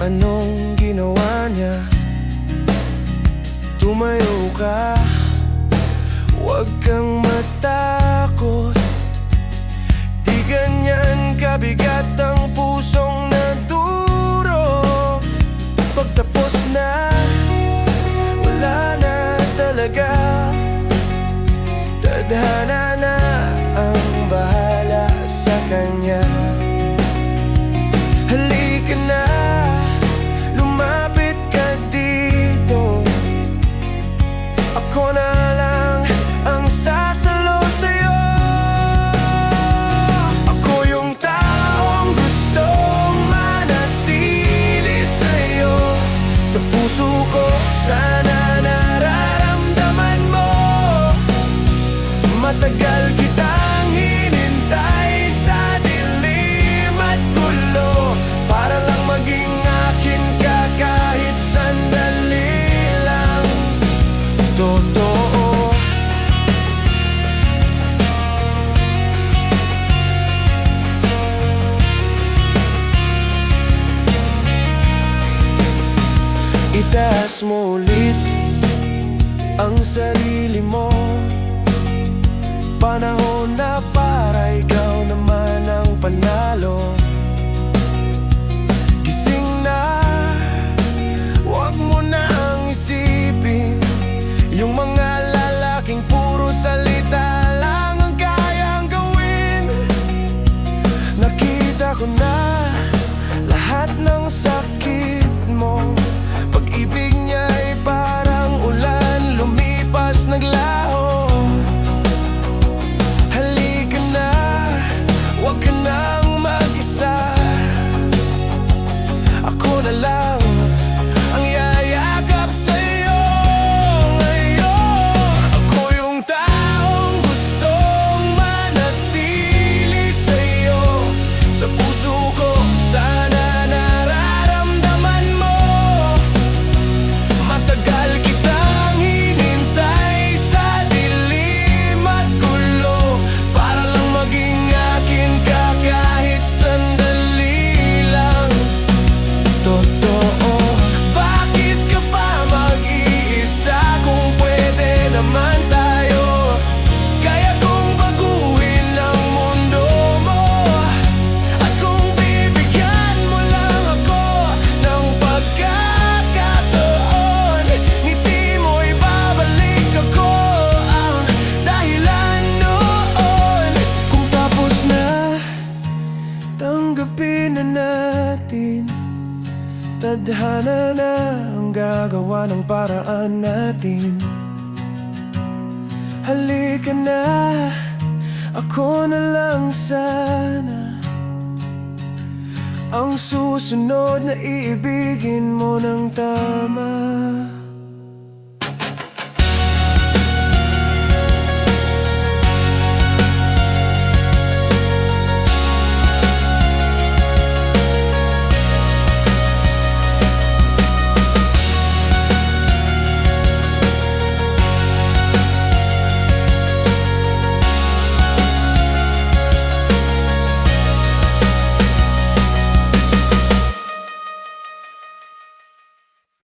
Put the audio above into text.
anong ginawa niya. Tumayo ka, huwag kang matakot. Di ganyan kabigat ang pusong nadurog. Pagtapos na, wala na talaga. Tadhana na ang bahala sa kanya. Halika na, lumapit ka dito. Ako na lang ang sasalo sa'yo. Ako yung taong gustong manatili sa'yo. Sa puso ko sana nararamdaman mo. Matagal kitang hinintay sa dilim at gulo, para lang maging akin ka kahit sandali lang. Totoo. Itaas mo ulit ang sarili mo. Panahon na para ikaw naman ang panalo. Gising na, huwag mo na ang isipin yung mga lalaking puro salita lang ang kayang gawin. Nakita ko na lahat ng sakit mo. Pag-ibig niya ay parang ulan, lumipas, naglaho. Huwag ka nang mag-isa. Ako na lang ang yayakap sa'yo ngayon. Ako yung taong gustong manatili sa'yo. Sa puso ko sana nararamdaman mo. Matagal kitang hinintay sa dilim at gulo, para lang maging akin ka kahit sandali lang. Totoo. Bakit ka pa mag-iisa kung pwede naman tayo? Kaya kong baguhin ang mundo mo, at kung bibigyan mo lang ako ng pagkakataon, ngiti mo'y babalik ako ang dahilan noon. Kung tapos na, tanggapin na natin. Tadhana na ang gagawa ng paraan natin. Halika na, ako na lang sana ang susunod na iibigin mo ng tama.